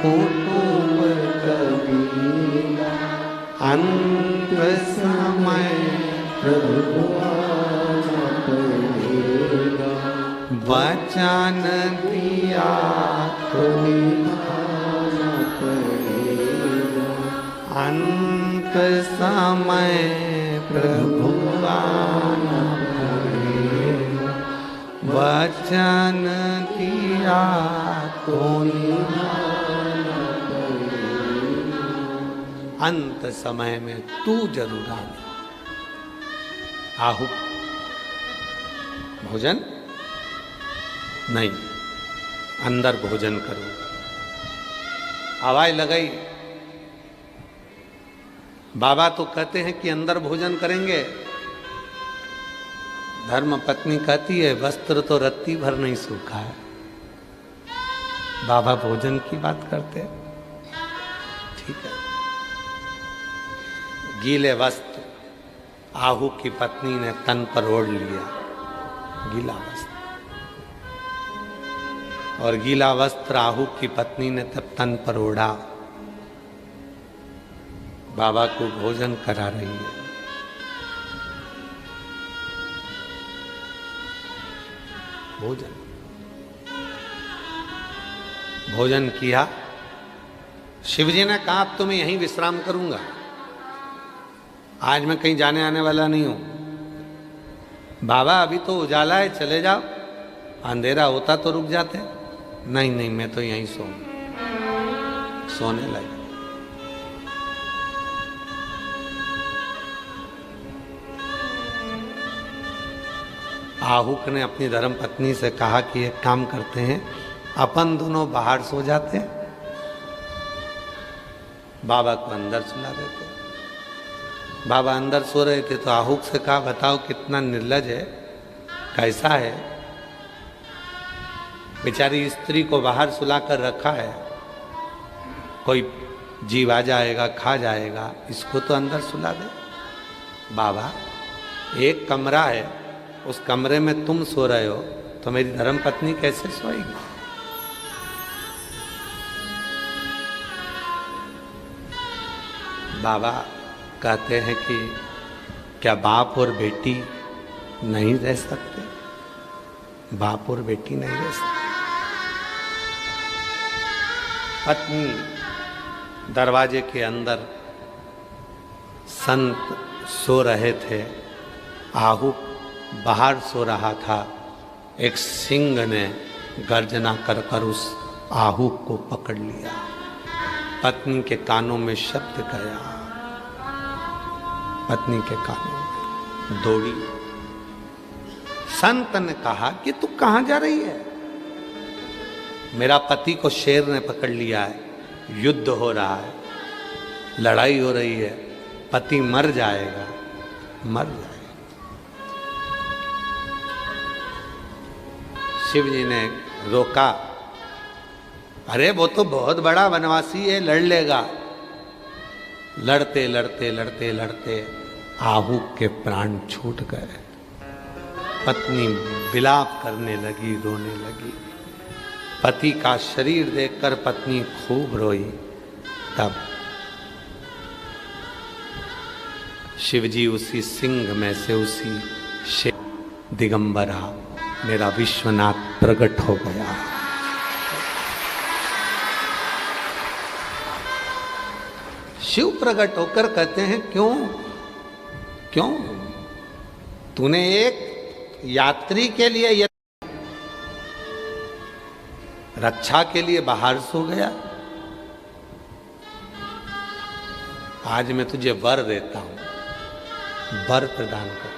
कुटुंब कबीला, अंत समय प्रभु आना पड़ेगा, वचन दिया तो निभाना पड़ेगा, अंत समय प्रभु आना पड़ेगा, वचन दिया तो निभाना पड़ेगा। अंत समय में तू जरूर आना। आहु भोजन नहीं, अंदर भोजन करो। आवाज लगाई, बाबा तो कहते हैं कि अंदर भोजन करेंगे, धर्म पत्नी कहती है वस्त्र तो रत्ती भर नहीं सूखा है। बाबा भोजन की बात करते हैं, ठीक है। गीले वस्त्र आहू की पत्नी ने तन पर ओढ़ लिया, गीला वस्त्र, और गीला वस्त्र आहू की पत्नी ने तब तन पर ओढ़ा, बाबा को भोजन करा रही है। भोजन भोजन किया। शिवजी ने कहा अब तो मैं यहीं विश्राम करूंगा, आज मैं कहीं जाने आने वाला नहीं हूं। बाबा अभी तो उजाला है, चले जाओ, अंधेरा होता तो रुक जाते। नहीं नहीं, मैं तो यहीं सोने लगे। आहूक ने अपनी धर्म पत्नी से कहा कि एक काम करते हैं, अपन दोनों बाहर सो जाते हैं, बाबा को अंदर सुला देते हैं। बाबा अंदर सो रहे थे तो आहूक से कहा बताओ कितना निर्लज है, कैसा है, बेचारी स्त्री को बाहर सुला कर रखा है, कोई जीव आ जाएगा खा जाएगा, इसको तो अंदर सुला दे। बाबा एक कमरा है, उस कमरे में तुम सो रहे हो तो मेरी धर्म पत्नी कैसे सोएगी? बाबा कहते हैं कि क्या बाप और बेटी नहीं रह सकते? बाप और बेटी नहीं रह सकते। पत्नी दरवाजे के अंदर, संत सो रहे थे, आहू बाहर सो रहा था। एक सिंह ने गर्जना कर कर उस आहू को पकड़ लिया। पत्नी के कानों में शब्द गया, पत्नी के कानों में दौड़ी। संत ने कहा कि तू कहां जा रही है? मेरा पति को शेर ने पकड़ लिया है, युद्ध हो रहा है, लड़ाई हो रही है, पति मर जाएगा, मर जाएगा। शिव जी ने रोका, अरे वो तो बहुत बड़ा वनवासी है, लड़ लेगा। लड़ते लड़ते लड़ते लड़ते आहू के प्राण छूट गए। पत्नी विलाप करने लगी, रोने लगी। पति का शरीर देखकर पत्नी खूब रोई। तब शिवजी उसी सिंह में से, उसी शेर दिगंबरा मेरा विश्वनाथ प्रकट हो गया। शिव प्रकट होकर कहते हैं क्यों क्यों तूने एक यात्री के लिए रक्षा के लिए बाहर सो गया? आज मैं तुझे वर देता हूं, वर प्रदान कर।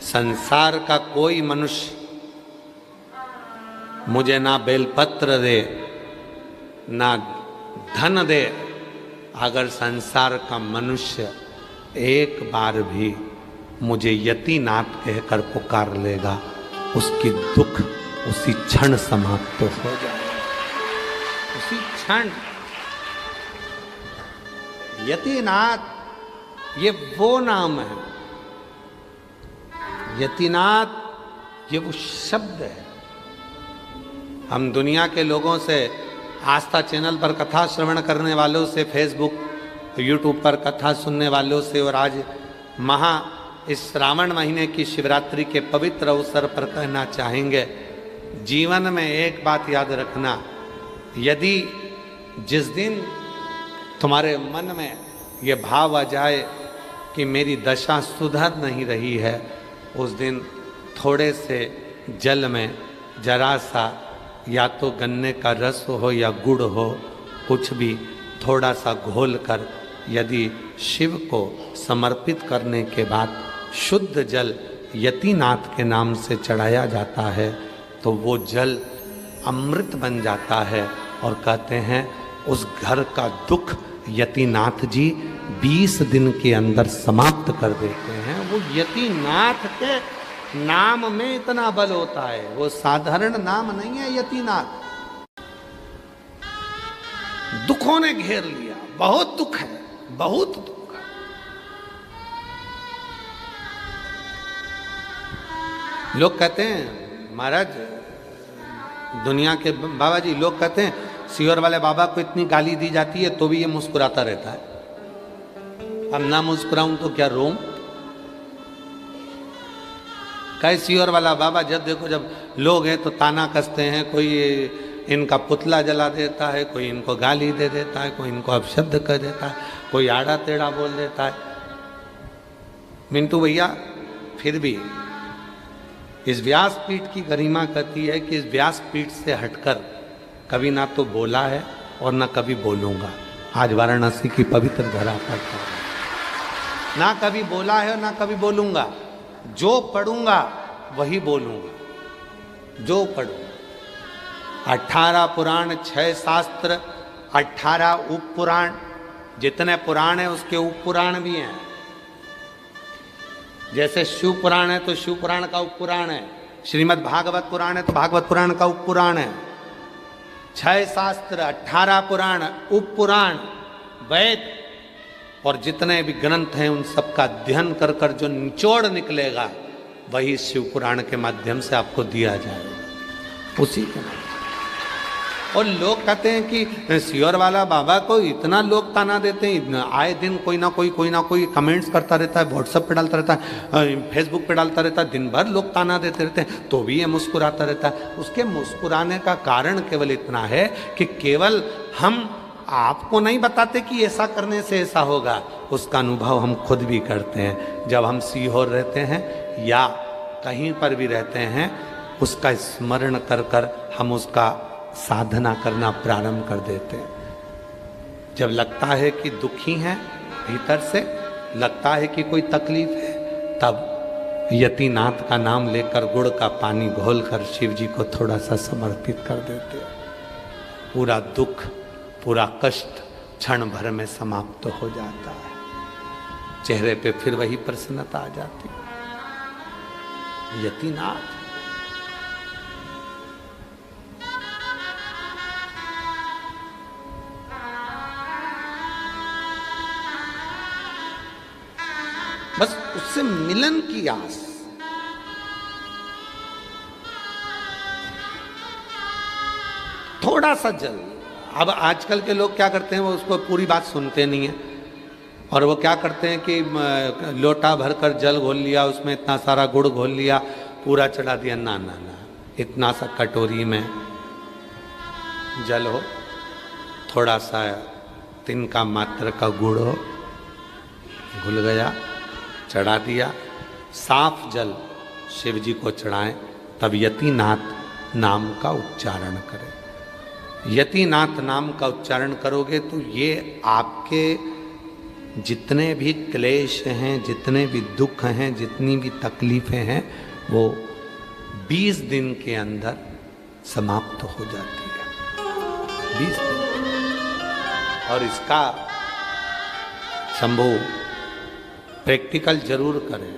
संसार का कोई मनुष्य मुझे ना बेलपत्र दे ना धन दे, अगर संसार का मनुष्य एक बार भी मुझे यतिनाथ कहकर पुकार लेगा, उसकी दुख उसी क्षण समाप्त हो जाएगा, उसी क्षण। यतिनाथ ये वो नाम है, यतिनाथ ये वो शब्द है। हम दुनिया के लोगों से आस्था चैनल पर कथा श्रवण करने वालों से, फेसबुक यूट्यूब पर कथा सुनने वालों से, और आज इस श्रावण महीने की शिवरात्रि के पवित्र अवसर पर कहना चाहेंगे, जीवन में एक बात याद रखना, यदि जिस दिन तुम्हारे मन में ये भाव आ जाए कि मेरी दशा सुधर नहीं रही है, उस दिन थोड़े से जल में जरा सा या तो गन्ने का रस हो या गुड़ हो, कुछ भी थोड़ा सा घोल कर यदि शिव को समर्पित करने के बाद शुद्ध जल यतिनाथ के नाम से चढ़ाया जाता है तो वो जल अमृत बन जाता है। और कहते हैं उस घर का दुख यतिनाथ जी 20 दिन के अंदर समाप्त कर देते हैं। वो यतिनाथ के नाम में इतना बल होता है, वो साधारण नाम नहीं है यतिनाथ। दुखों ने घेर लिया, बहुत दुख है, बहुत दुख। लोग कहते हैं महाराज, दुनिया के बाबा जी, लोग कहते हैं सीहोर वाले बाबा को इतनी गाली दी जाती है तो भी ये मुस्कुराता रहता है। अब ना मुस्कुराऊं तो क्या रोऊं? कई सीहोर वाला बाबा जब देखो, जब लोग हैं तो ताना कसते हैं, कोई इनका पुतला जला देता है, कोई इनको गाली दे देता है, कोई इनको अपशब्द कर देता है, कोई आड़ा टेढ़ा बोल देता है। मिंटू भैया, फिर भी इस व्यासपीठ की गरिमा कहती है कि इस व्यासपीठ से हटकर कभी ना तो बोला है और ना कभी बोलूँगा। आज वाराणसी की पवित्र धरा पर ना कभी बोला है और ना कभी बोलूँगा। जो पढ़ूंगा वही बोलूँगा, जो पढ़ूंगा। 18 पुराण, 6 शास्त्र, 18 उप पुराण, जितने पुराण हैं उसके उप पुराण भी हैं। जैसे शिव पुराण है तो शिव पुराण का उप पुराण है, श्रीमद् भागवत पुराण है तो भागवत पुराण का उप पुराण है। 6 शास्त्र, 18 पुराण, उप पुराण, वेद और जितने भी ग्रंथ हैं उन सब का अध्ययन कर कर जो निचोड़ निकलेगा वही शिव पुराण के माध्यम से आपको दिया जाएगा, उसी के माध्यम। और लोग कहते हैं कि सीहोर वाला बाबा को इतना लोग ताना देते हैं, आए दिन कोई ना कोई कमेंट्स करता रहता है, व्हाट्सएप पे डालता रहता है, फेसबुक पे डालता रहता है, दिन भर लोग ताना देते रहते हैं तो भी ये मुस्कुराता रहता है। उसके मुस्कुराने का कारण केवल इतना है कि केवल हम आपको नहीं बताते कि ऐसा करने से ऐसा होगा, उसका अनुभव हम खुद भी करते हैं। जब हम सीहोर रहते हैं या कहीं पर भी रहते हैं, उसका स्मरण कर कर हम उसका साधना करना प्रारंभ कर देते हैं। जब लगता है कि दुखी हैं, भीतर से लगता है कि कोई तकलीफ है, तब यतिनाथ का नाम लेकर गुड़ का पानी घोलकर शिव जी को थोड़ा सा समर्पित कर देते हैं। पूरा दुख, पूरा कष्ट क्षण भर में समाप्त हो जाता है, चेहरे पे फिर वही प्रसन्नता आ जाती है। यतिनाथ बस उससे मिलन की आस। थोड़ा सा जल। अब आजकल के लोग क्या करते हैं, वो उसको पूरी बात सुनते नहीं है और वो क्या करते हैं कि लोटा भरकर जल घोल लिया, उसमें इतना सारा गुड़ घोल लिया, पूरा चढ़ा दिया। ना ना ना, इतना सा कटोरी में जल हो, थोड़ा सा तिनका मात्र का गुड़ हो, घुल गया, चढ़ा दिया। साफ जल शिव जी को चढ़ाएं, तब यतिनाथ नाम का उच्चारण करें। यतिनाथ नाम का उच्चारण करोगे तो ये आपके जितने भी क्लेश हैं, जितने भी दुख हैं, जितनी भी तकलीफें हैं, वो 20 दिन के अंदर समाप्त हो जाती है। 20 दिन। और इसका शंभू प्रैक्टिकल जरूर करें,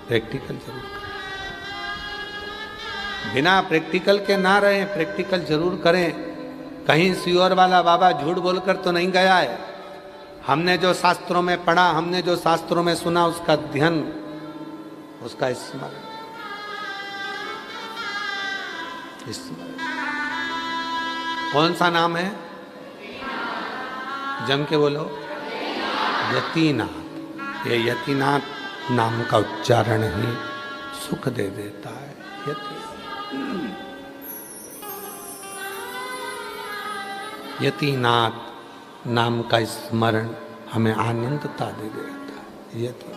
प्रैक्टिकल जरूर करें। बिना प्रैक्टिकल के ना रहें, प्रैक्टिकल जरूर करें। कहीं सीहोर वाला बाबा झूठ बोलकर तो नहीं गया है। हमने जो शास्त्रों में पढ़ा, हमने जो शास्त्रों में सुना, उसका अध्ययन, उसका स्मरण। कौन सा नाम है? जम के बोलो। यतिनाथ। ये यतिनाथ नाम का उच्चारण ही सुख दे देता है। यतिनाथ नाम का स्मरण हमें आनंदता दे देता है। यतिनाथ।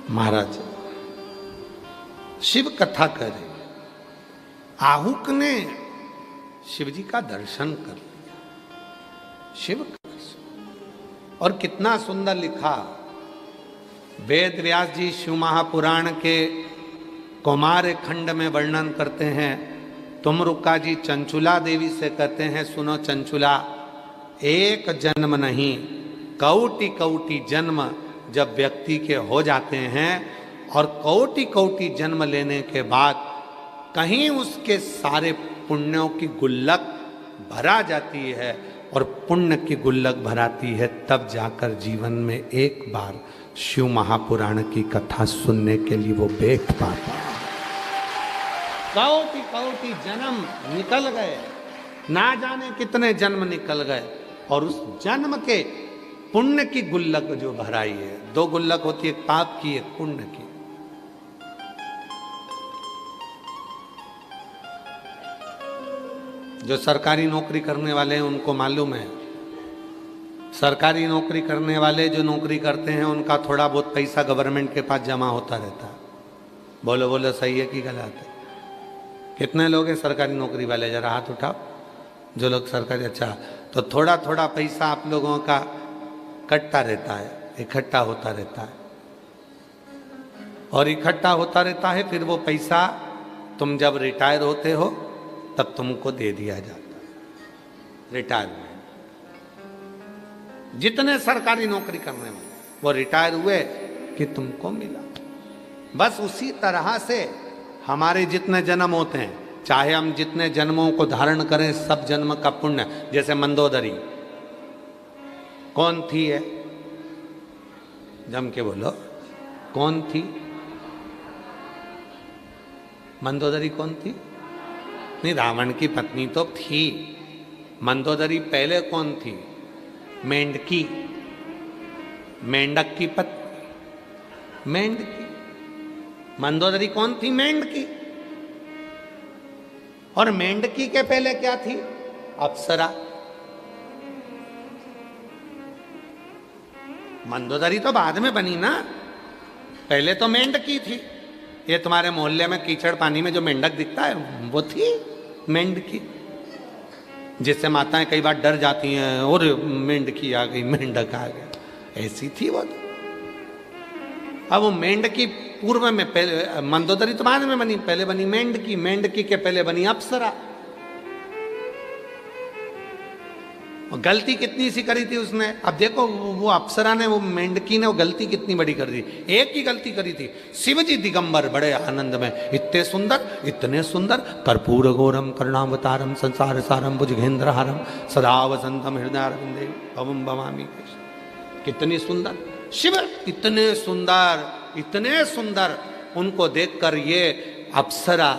महाराज शिव कथा करे, आहुक ने शिव जी का दर्शन कर लिया। शिव का दर्शन, और कितना सुंदर लिखा। वेद व्यास जी शिव महापुराण के कौमार खंड में वर्णन करते हैं। तुमरुका जी चंचुला देवी से कहते हैं, सुनो चंचुला, एक जन्म नहीं कौटि कौटि जन्म जब व्यक्ति के हो जाते हैं, और कौटि कौटि जन्म लेने के बाद कहीं उसके सारे पुण्यों की गुल्लक भरा जाती है, और पुण्य की गुल्लक भराती है, तब जाकर जीवन में एक बार शिव महापुराण की कथा सुनने के लिए वो बैठ पाता है। कौटि कौटि जन्म निकल गए, ना जाने कितने जन्म निकल गए, और उस जन्म के पुण्य की गुल्लक जो भराई है। दो गुल्लक होती है, एक पाप की, एक पुण्य की। जो सरकारी नौकरी करने वाले हैं उनको मालूम है, सरकारी नौकरी करने वाले जो नौकरी करते हैं उनका थोड़ा बहुत पैसा गवर्नमेंट के पास जमा होता रहता है। बोलो बोलो, सही है कि गलत है? कितने लोग हैं सरकारी नौकरी वाले? जरा हाथ उठाओ जो लोग सरकारी। अच्छा, तो थोड़ा थोड़ा पैसा आप लोगों का कटता रहता है, इकट्ठा होता रहता है, और इकट्ठा होता रहता है। फिर वो पैसा तुम जब रिटायर होते हो तब तुमको दे दिया जाता है, रिटायरमेंट। जितने सरकारी नौकरी करने वाले वो रिटायर हुए कि तुमको मिला। बस उसी तरह से हमारे जितने जन्म होते हैं, चाहे हम जितने जन्मों को धारण करें, सब जन्म का पुण्य। जैसे मंदोदरी कौन थी है? जम के बोलो, कौन थी मंदोदरी? कौन थी? नहीं, रावण की पत्नी तो थी। मंदोदरी पहले कौन थी? मेंढकी, मेंढक की पत्नी मेंढकी। मंदोदरी कौन थी? मेंढकी। और मेंढकी के पहले क्या थी? अप्सरा। मंदोदरी तो बाद में बनी ना, पहले तो मेंढकी थी। ये तुम्हारे मोहल्ले में कीचड़ पानी में जो मेंढक दिखता है वो थी मेंढकी, जिससे माताएं कई बार डर जाती हैं, और मेंढकी आ गई, मेंढक आ गया, ऐसी थी वो तो। अब वो मेंढकी पूर्व में, पहले मंदोदरी तो बाद में बनी, पहले बनी मेंढकी, मेंढकी के पहले बनी अप्सरा। और गलती कितनी सी करी थी उसने। अब देखो वो अप्सरा ने, वो मेंढकी ने वो गलती कितनी बड़ी कर दी। एक ही गलती करी थी। शिवजी दिगंबर बड़े आनंद में, इतने सुंदर, इतने सुंदर, कर्पूर गौरम करुणावतारम संसार सारम भुजगेंद्र हारम सदा वसंतम हृदयारविंदे भवम भवामी। कितनी सुंदर शिव, इतने सुंदर, इतने सुंदर। उनको देखकर ये अप्सरा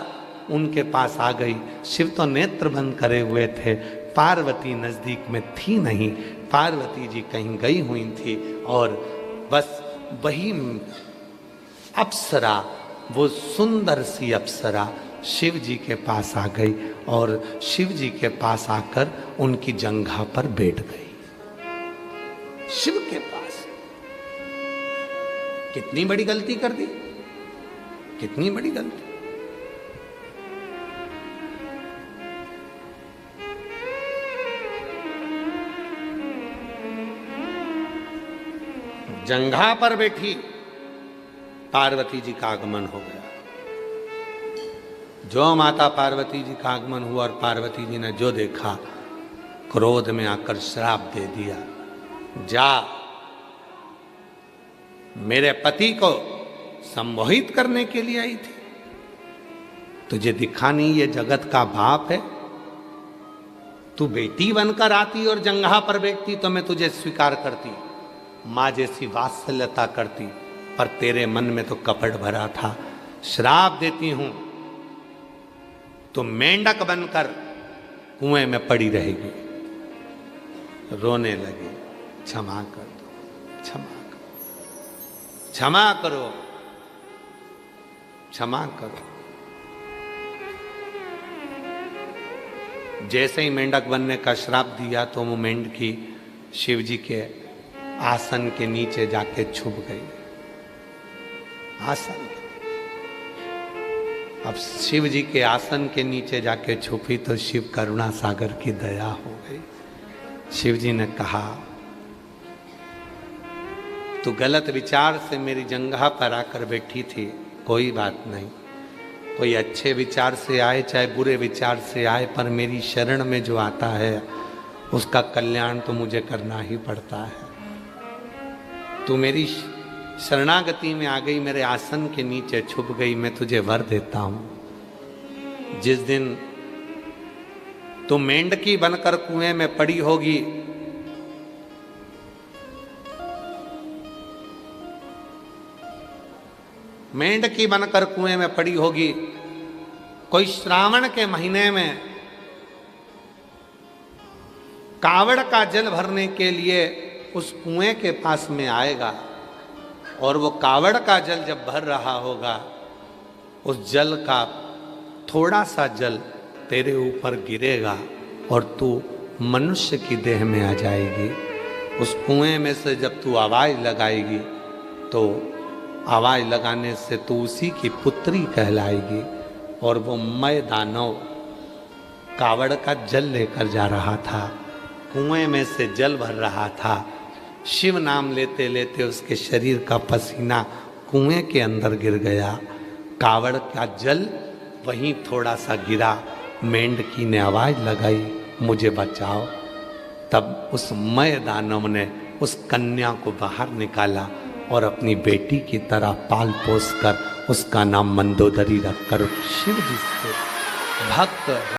उनके पास आ गई। शिव तो नेत्र बंद करे हुए थे, पार्वती नजदीक में थी नहीं, पार्वती जी कहीं गई हुई थी, और बस वही अप्सरा, वो सुंदर सी अप्सरा शिव जी के पास आ गई, और शिव जी के पास आकर उनकी जंघा पर बैठ गई। शिव के पास। कितनी बड़ी गलती कर दी, कितनी बड़ी गलती। जंघा पर बैठी पार्वती जी का आगमन हो गया। जो माता पार्वती जी का आगमन हुआ, और पार्वती जी ने जो देखा, क्रोध में आकर श्राप दे दिया, जा मेरे पति को संमोहित करने के लिए आई थी, तुझे दिखा नहीं ये जगत का बाप है, तू बेटी बनकर आती और जंघा पर बैठती तो मैं तुझे स्वीकार करती, माँ जैसी वात्सल्यता करती, पर तेरे मन में तो कपट भरा था। श्राप देती हूं, तो मेंढक बनकर कुएं में पड़ी रहेगी। रोने लगे, क्षमा कर दो, क्षमा करो, क्षमा करो, क्षमा करो। जैसे ही मेंढक बनने का श्राप दिया तो वो मेंढकी शिव जी के आसन के नीचे जाके छुप गई। आसन, अब शिव जी के आसन के नीचे जाके छुपी तो शिव करुणा सागर की दया हो गई। शिव जी ने कहा, तू गलत विचार से मेरी जंघा पर आकर बैठी थी, कोई बात नहीं, कोई अच्छे विचार से आए चाहे बुरे विचार से आए, पर मेरी शरण में जो आता है उसका कल्याण तो मुझे करना ही पड़ता है। तू मेरी शरणागति में आ गई, मेरे आसन के नीचे छुप गई, मैं तुझे वर देता हूं। जिस दिन तू मेंढकी बनकर कुएं में पड़ी होगी, मेंढकी बनकर कुएं में पड़ी होगी, कोई श्रावण के महीने में कावड़ का जल भरने के लिए उस कुएं के पास में आएगा, और वो कावड़ का जल जब भर रहा होगा, उस जल का थोड़ा सा जल तेरे ऊपर गिरेगा और तू मनुष्य की देह में आ जाएगी। उस कुएं में से जब तू आवाज लगाएगी तो आवाज लगाने से तू उसी की पुत्री कहलाएगी। और वो मय दानव कावड़ का जल लेकर जा रहा था, कुएं में से जल भर रहा था। शिव नाम लेते लेते उसके शरीर का पसीना कुएं के अंदर गिर गया, कावड़ का जल वहीं थोड़ा सा गिरा। मेंढकी ने आवाज लगाई, मुझे बचाओ। तब उस मय दानव ने उस कन्या को बाहर निकाला और अपनी बेटी की तरह पाल पोस कर उसका नाम मंदोदरी रखकर शिव जी से भक्त